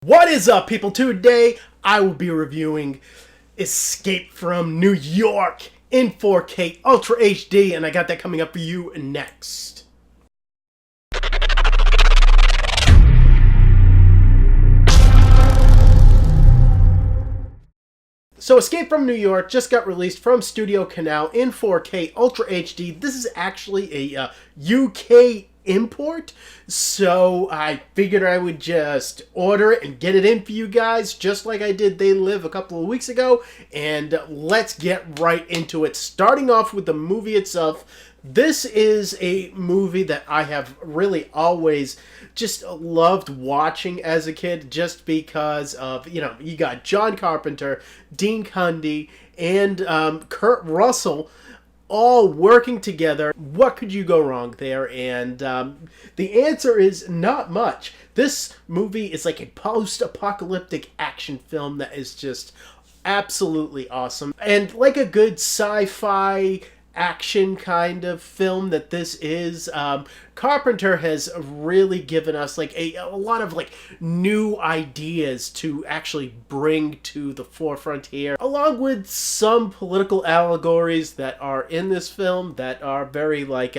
What is up, people? Today I will be reviewing Escape from New York in 4K Ultra HD, and I got that coming up for you next. So Escape from New York just got released from Studio Canal in 4K Ultra HD. This is actually a UK import, so I figured I would just order it and get it in for you guys, just like I did They Live a couple of weeks ago. And let's get right into it, starting off with the movie itself. This is a movie that I have really always just loved watching as a kid, just because of, you got John Carpenter, Dean Cundy, and Kurt Russell all working together. What could you go wrong there? And the answer is not much. This movie is like a post-apocalyptic action film that is just absolutely awesome. And like a good sci-fi action kind of film that this is, Carpenter has really given us like a lot of like new ideas to actually bring to the forefront here, along with some political allegories that are in this film that are very like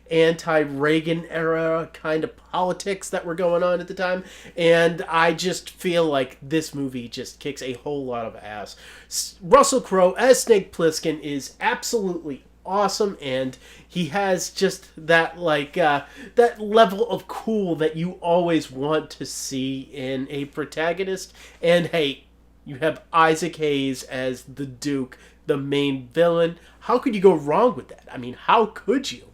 anti-Reagan era kind of politics that were going on at the time. And I just feel like this movie just kicks a whole lot of ass. Russell Crowe as Snake Plissken is absolutely awesome, and he has just that like that level of cool that you always want to see in a protagonist. And hey, you have Isaac Hayes as the Duke, the main villain. How could you go wrong with that? I mean, how could you?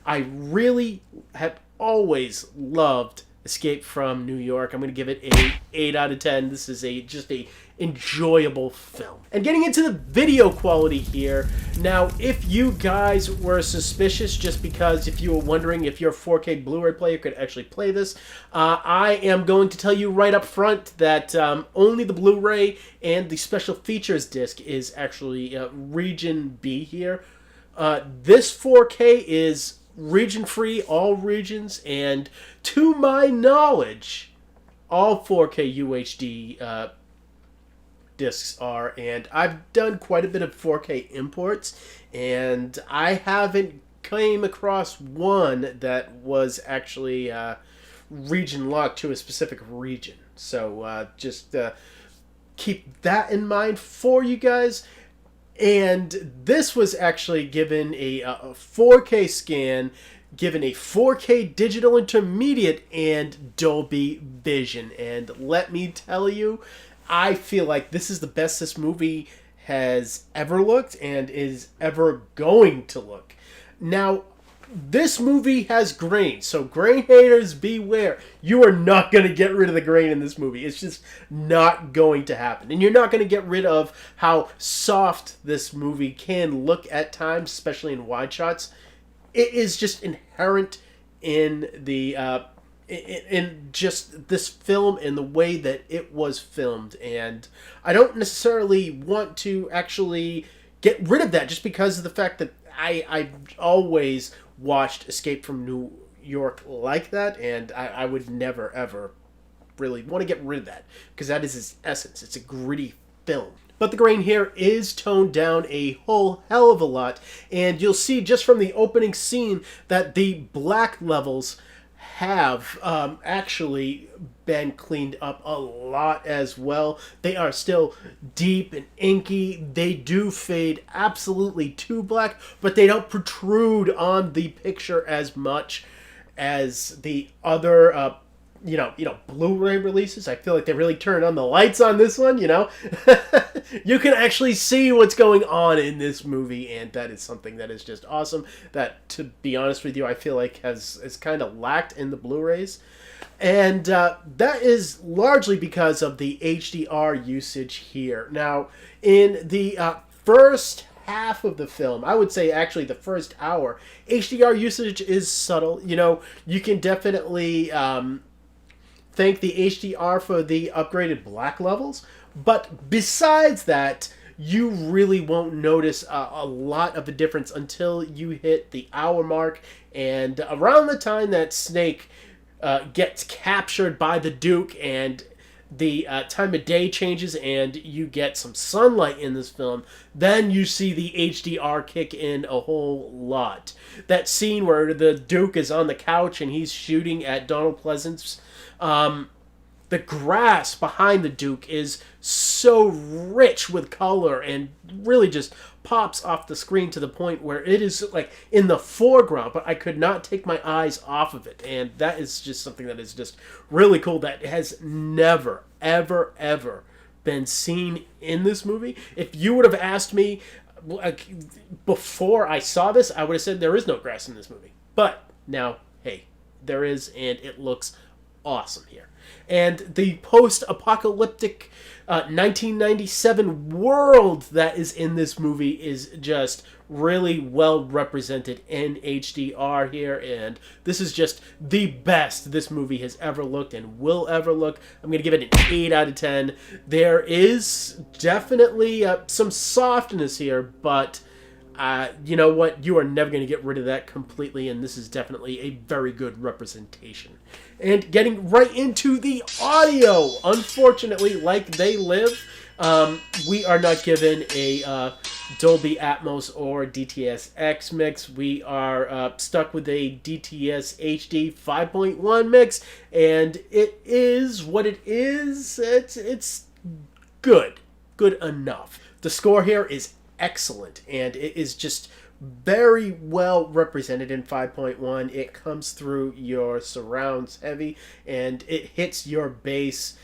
I really have always loved Escape from New York. I'm going to give it a 8 out of 10. This is just a enjoyable film. And getting into the video quality here, now if you guys were suspicious, just because if you were wondering if your 4K Blu-ray player could actually play this, I am going to tell you right up front that only the Blu-ray and the special features disc is actually region B here. This 4K is region free, all regions, and to my knowledge, all 4K UHD discs are. And I've done quite a bit of 4K imports, and I haven't came across one that was actually region locked to a specific region. So just keep that in mind for you guys. And this was actually given a 4K scan, given a 4K digital intermediate, and Dolby Vision. And let me tell you, I feel like this is the best this movie has ever looked and is ever going to look. Now, this movie has grain, so grain haters beware. You are not going to get rid of the grain in this movie. It's just not going to happen. And you're not going to get rid of how soft this movie can look at times, especially in wide shots. It is just inherent in the in just this film and the way that it was filmed. And I don't necessarily want to actually get rid of that just because of the fact that I always watched Escape from New York like that, and I would never ever really want to get rid of that, because that is its essence. It's a gritty film. But the grain here is toned down a whole hell of a lot, and you'll see just from the opening scene that the black levels have actually been cleaned up a lot as well. They are still deep and inky. They do fade absolutely to black, but they don't protrude on the picture as much as the other Blu-ray releases. I feel like they really turned on the lights on this one, You can actually see what's going on in this movie, and that is something that is just awesome, that, to be honest with you, I feel like has kind of lacked in the Blu-rays. And that is largely because of the HDR usage here. Now, in the first half of the film, I would say actually the first hour, HDR usage is subtle. You can definitely thank the HDR for the upgraded black levels, but besides that, you really won't notice a lot of a difference until you hit the hour mark, and around the time that Snake gets captured by the Duke, and the time of day changes and you get some sunlight in this film, then you see the HDR kick in a whole lot. That scene where the Duke is on the couch and he's shooting at Donald Pleasance, the grass behind the Duke is so rich with color and really just pops off the screen to the point where it is like in the foreground, but I could not take my eyes off of it. And that is just something that is just really cool that has never, ever, ever been seen in this movie. If you would have asked me before I saw this, I would have said there is no grass in this movie. But now, hey, there is, and it looks awesome here. And the post-apocalyptic 1997 world that is in this movie is just really well represented in HDR here, and this is just the best this movie has ever looked and will ever look. I'm going to give it an 8 out of 10. There is definitely some softness here, but you know what? You are never going to get rid of that completely, and this is definitely a very good representation. And getting right into the audio, unfortunately, like they live, we are not given a Dolby Atmos or DTS-X mix. We are stuck with a DTS HD 5.1 mix, and it is what it is. It's good enough. The score here is excellent, and it is just very well represented in 5.1. It comes through your surrounds heavy, and it hits your bass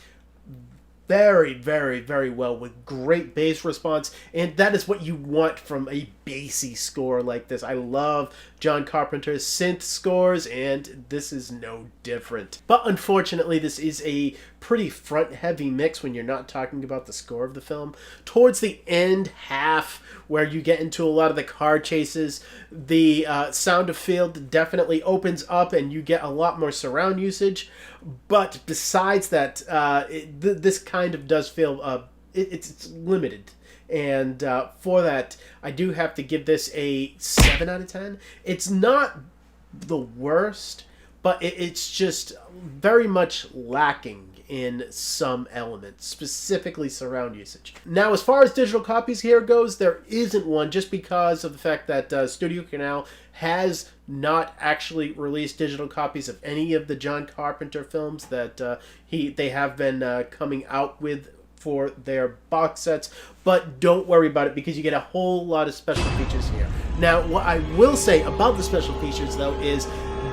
very, very, very well with great bass response, and that is what you want from a bassy score like this. I love John Carpenter's synth scores, and this is no different. But unfortunately, this is a pretty front-heavy mix when you're not talking about the score of the film. Towards the end half, where you get into a lot of the car chases, the sound of field definitely opens up and you get a lot more surround usage. But besides that, this kind of does feel it's limited. And for that, I do have to give this a 7 out of 10. It's not the worst, but it's just very much lacking in some elements, specifically surround usage. Now, as far as digital copies here goes, there isn't one, just because of the fact that Studio Canal has not actually released digital copies of any of the John Carpenter films that they have been coming out with for their box sets. But don't worry about it, because you get a whole lot of special features here. Now, what I will say about the special features, though, is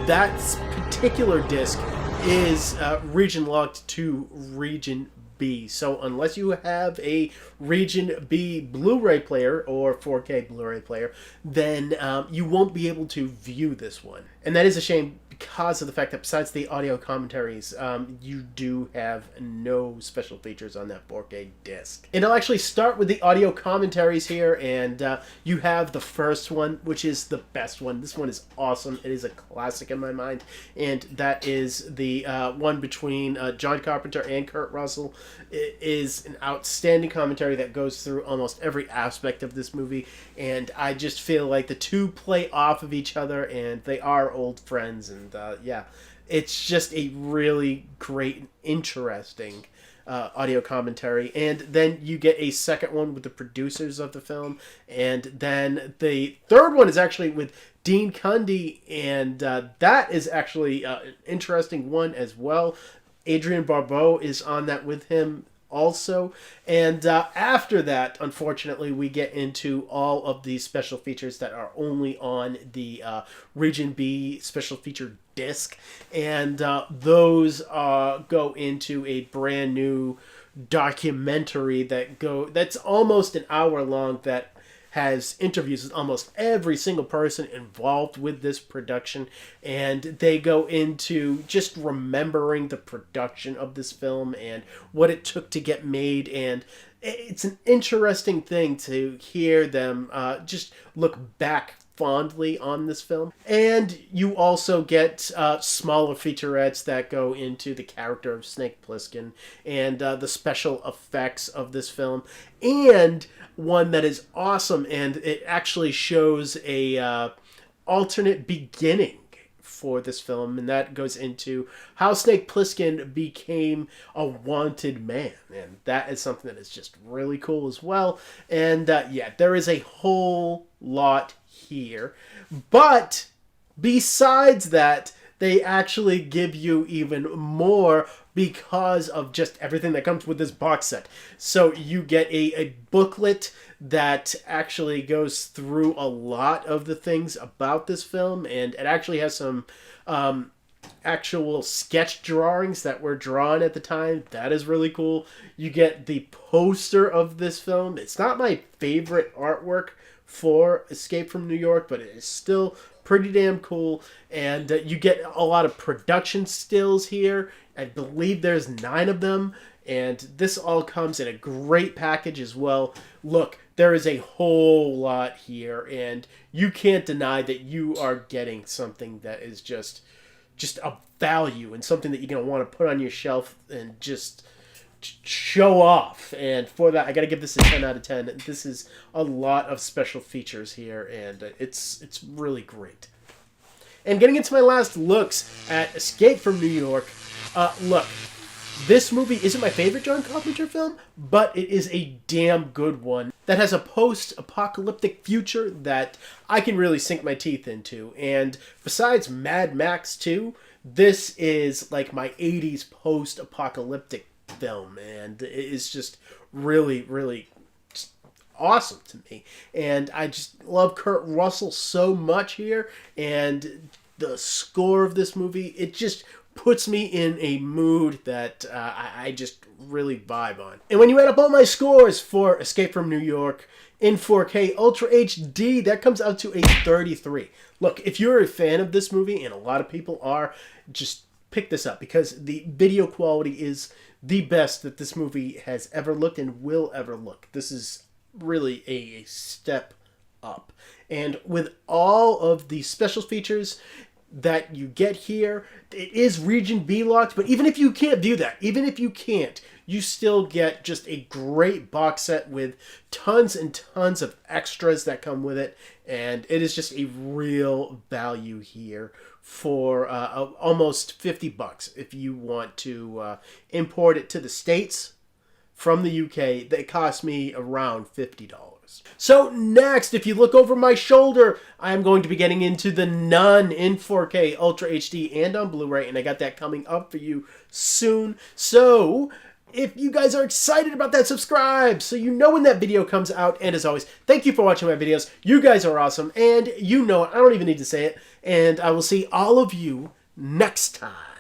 that particular disc is region locked to region B. So unless you have a region B Blu-ray player or 4K Blu-ray player, then you won't be able to view this one. And that is a shame, because of the fact that besides the audio commentaries, you do have no special features on that 4K disc. And I'll actually start with the audio commentaries here, and you have the first one, which is the best one. This one is awesome. It is a classic in my mind, and that is the one between John Carpenter and Kurt Russell. It is an outstanding commentary that goes through almost every aspect of this movie, and I just feel like the two play off of each other, and they are old friends, and yeah, it's just a really great and interesting audio commentary. And then you get a second one with the producers of the film, and then the third one is actually with Dean Cundy, and that is actually an interesting one as well. Adrienne Barbeau is on that with him also. And after that, unfortunately, we get into all of these special features that are only on the Region B special feature disc, and those go into a brand new documentary that's almost an hour long, that has interviews with almost every single person involved with this production, and they go into just remembering the production of this film and what it took to get made. And it's an interesting thing to hear them just look back fondly on this film. And you also get smaller featurettes that go into the character of Snake Plissken and the special effects of this film, and one that is awesome, and it actually shows a alternate beginning for this film, and that goes into how Snake Plissken became a wanted man, and that is something that is just really cool as well. And yeah, there is a whole lot here, but besides that, they actually give you even more because of just everything that comes with this box set. So you get a booklet that actually goes through a lot of the things about this film, and it actually has some actual sketch drawings that were drawn at the time. That is really cool. You get the poster of this film. It's not my favorite artwork for Escape from New York, but it is still pretty damn cool. And you get a lot of production stills here. I believe there's 9 of them, and this all comes in a great package as well. Look, there is a whole lot here, and you can't deny that you are getting something that is just a value and something that you're going to want to put on your shelf and just show off. And for that, I got to give this a 10 out of 10. This is a lot of special features here, and it's really great. And getting into my last looks at Escape from New York, look, this movie isn't my favorite John Carpenter film, but it is a damn good one that has a post-apocalyptic future that I can really sink my teeth into. And besides Mad Max 2, this is like my 80s post-apocalyptic film, and it is just really, really awesome to me. And I just love Kurt Russell so much here, and the score of this movie, it just puts me in a mood that I just really vibe on. And when you add up all my scores for Escape from New York in 4K Ultra HD, that comes out to a 33. Look, if you're a fan of this movie, and a lot of people are, just pick this up, because the video quality is the best that this movie has ever looked and will ever look. This is really a step up. And with all of the special features that you get here, it is region B locked, but even if you can't view that, even if you can't, you still get just a great box set with tons and tons of extras that come with it, and it is just a real value here for almost $50 if you want to import it to the States from the UK. That cost me around $50. So next, if you look over my shoulder, I'm going to be getting into The Nun in 4K Ultra HD and on Blu-ray, and I got that coming up for you soon. So if you guys are excited about that, subscribe so you know when that video comes out. And as always, thank you for watching my videos. You guys are awesome, and you know it. I don't even need to say it. And I will see all of you next time.